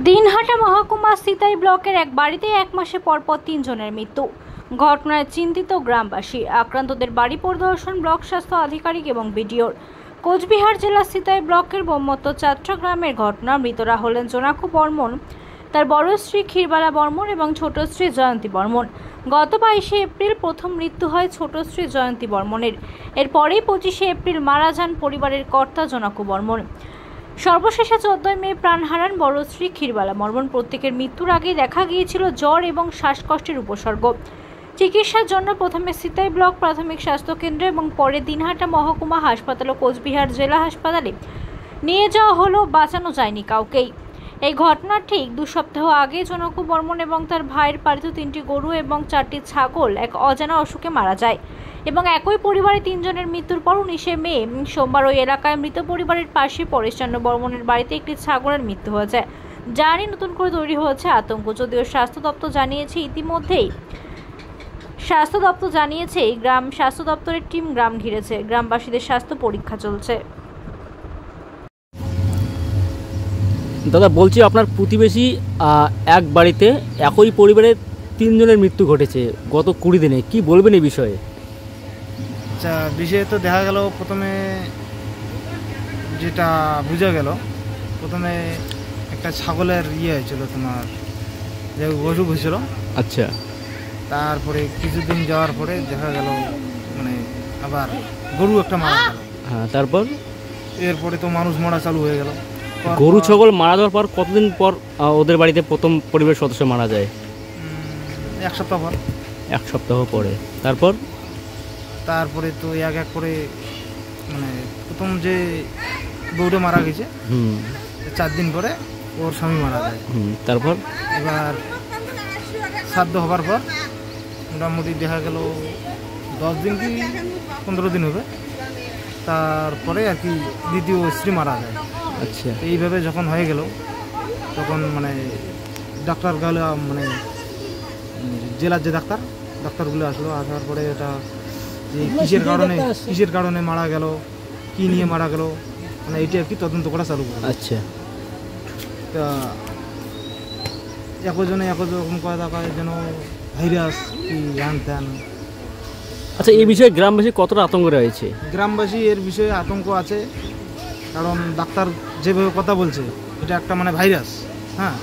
দিনহাটা মহকুমা সিতাই ব্লকের এক বাড়িতে এক মাসে পরপর ৩ জনের মৃত্যু। ঘটনায় চিন্তিত গ্রামবাসী। আক্রান্তদের বাড়ি পরিদর্শন ব্লক স্বাস্থ্য আধিকারিক এবং বিডিওর। কোচবিহার জেলার সিতাই ব্লকের বোমত্ত চাত্রা গ্রামের ঘটনা। মৃতরা হলেন জোনাকু বর্মন, তার বড় স্ত্রী ক্ষীরবালা বর্মন এবং ছোট স্ত্রী জয়ন্তী বর্মন। গত 22শে এপ্রিল প্রথম মৃত্যু হয় ছোট স্ত্রী জয়ন্তী বর্মনের। এরপরেই 25শে এপ্রিল মারা যান পরিবারের কর্তা জোনাকু বর্মন। সর্বশেষে 14 মে প্রাণ হারান বড় স্ত্রী ক্ষীরবালা বর্মন। প্রত্যেকের মৃত্যুর আগে দেখা গিয়েছিল জ্বর এবং শ্বাসকষ্টের উপসর্গ। চিকিৎসার জন্য প্রথমে সিতাই ব্লক প্রাথমিক স্বাস্থ্য কেন্দ্র এবং পরে দিনহাটা মহকুমা হাসপাতাল ও কোচবিহার জেলা হাসপাতালে নিয়ে যাওয়া হলো, বাঁচানো যায়নি কাউকেই। এই ঘটনার ঠিক 2 সপ্তাহ আগে জোনাকু বর্মন এবং তার ভাইয়ের পালিত 3টি গরু এবং 4টি ছাগল এক অজানা অসুখে মারা যায় এবং একই পরিবারে 3 জনের মৃত্যুর পর 19শে মে সোমবার ওই এলাকায় মৃত পরিবারের পাশে পরেশচন্দ্র বর্মনের বাড়িতে একটি ছাগলের মৃত্যু হয়েছে। যা নিয়ে নতুন করে তৈরি হয়েছে আতঙ্ক। যদিও স্বাস্থ্য দপ্তর জানিয়েছে ইতিমধ্যেই গ্রাম স্বাস্থ্য দপ্তরের টিম গ্রাম ঘিরেছে। গ্রামবাসীদের স্বাস্থ্য পরীক্ষা চলছে। দাদা বলছি, আপনার প্রতিবেশী এক বাড়িতে একই পরিবারের 3 জনের মৃত্যু ঘটেছে গত 20 দিনে, কি বলবেন এই বিষয়ে? আচ্ছা, বিষয়ে তো দেখা গেল, প্রথমে যেটা বোঝা গেল, প্রথমে একটা ছাগলের হয়েছিল, তোমার যে অসুখ হয়েছিল। আচ্ছা, তারপরে কিছুদিন যাওয়ার পরে দেখা গেল মানে আবার গরু একটা মারা গেল। হ্যাঁ, তারপর এরপরে তো মানুষ মরা চালু হয়ে গেল। গরু ছাগল মারা যাওয়ার পর কতদিন পর ওদের বাড়িতে প্রথম পরিবারের সদস্য মারা যায়? 1 সপ্তাহ পর। 1 সপ্তাহ পরে। তারপরে তো এক এক করে মানে প্রথম যে বউটা মারা গেছে 4 দিন পরে ওর স্বামী মারা যায়। তারপর এবার শ্রাদ্ধ হবার পর মোটামুটি দেখা গেল 10 দিন কি 15 দিন হবে, তারপরে আর কি দ্বিতীয় স্ত্রী মারা যায়। আচ্ছা, এইভাবে যখন হয়ে গেল তখন মানে ডাক্তার গেল, মানে জেলার যে ডাক্তারগুলো আসলো। আসার পরে এটা যে কিসের কারণে মারা গেল, কি নিয়ে মারা গেল, মানে এইটা আর কি তদন্ত করা চালু করে। আচ্ছা, তা একজনে একরকম কথা কয়, যেন ভাইরাস কি হ্যান ত্যান। আচ্ছা, এই বিষয়ে গ্রামবাসী কতটা আতঙ্ক রয়েছে? গ্রামবাসী এর বিষয়ে আতঙ্ক আছে, কারণ ডাক্তার যেভাবে কথা বলছে এটা একটা মানে ভাইরাস। হ্যাঁ,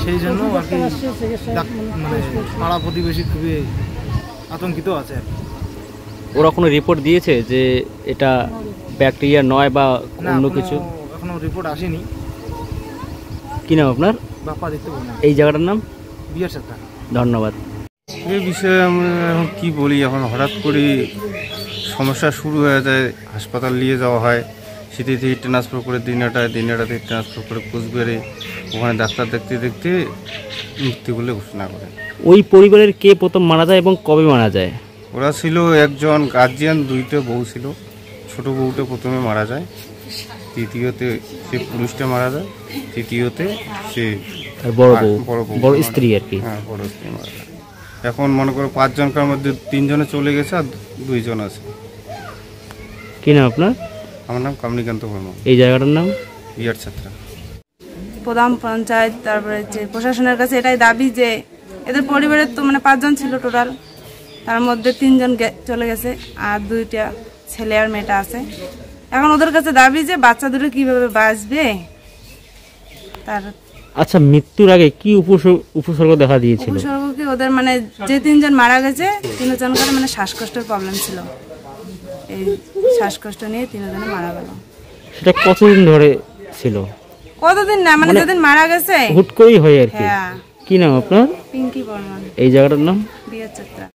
সেই জন্য আর কি মানে পাড়া প্রতিবেশী খুবই আতঙ্কিত আছে আর কি। ওরা কোনো রিপোর্ট দিয়েছে যে এটা ব্যাকটেরিয়া নয় বা অন্য কিছু? এখনো রিপোর্ট আসেনি। কি নাম আপনার? বাপ্পাদিত্য বর্মন। এই জায়গাটার নাম? বিয়ার চাত্রা। ধন্যবাদ। এই বিষয়ে আমি এখন কী বলি, এখন হঠাৎ করে সমস্যা শুরু হয়ে যায়, হাসপাতাল নিয়ে যাওয়া হয়, সিটি থেকে ট্রান্সফার করে দিনহাটা থেকে ট্রান্সফার করে কোচবিহারে, ওখানে ডাক্তার দেখতে দেখতে মৃত্যু বলে ঘোষণা করে। ওই পরিবারের কে প্রথম মারা যায় এবং কবে মারা যায়? ওরা ছিল একজন গার্জিয়ান, 2টা বউ ছিল। ছোট বউটা প্রথমে মারা যায়, তৃতীয়তে সে পুরুষটা মারা যায়, তৃতীয়তে সে বড় স্ত্রী আর কি। হ্যাঁ, বড় স্ত্রী মারা যায়। এখন মনে করো 5 জনকার মধ্যে 3 জনে চলে গেছে আর 2 জন আছে। কি নাম আপনার? আমার নাম কমলিকান্ত বর্মন। এই জায়গাটার নাম? বিয়ার ছাত্রা। প্রধান পঞ্চায়েত, তারপরে যে প্রশাসনের কাছে এটাই দাবি যে এদের পরিবারের তো মানে 5 জন ছিল টোটাল, তার মধ্যে 3 জন চলে গেছে আর 2টা ছেলে আর মেয়েটা আছে। এখন ওদের কাছে দাবি যে বাচ্চা দুটো কিভাবে বাঁচবে তার। আচ্ছা, মৃত্যুর আগে কি উপসর্গ দেখা দিয়েছিল? উপসর্গ কি, ওদের মানে যে 3 জন মারা গেছে 3 জনকার মানে শ্বাসকষ্টের প্রবলেম ছিল। এই শ্বাসকষ্ট নিয়ে 3 জনে মারা গেল। সেটা কতদিন ধরে ছিল? কতদিন না, মানে যেদিন মারা গেছে হুট করেই হয় আর কি। হ্যাঁ। কি নাম আপনার? পিঙ্কি বর্মন। এই জায়গাটার নাম? বিয়ার চাত্রা।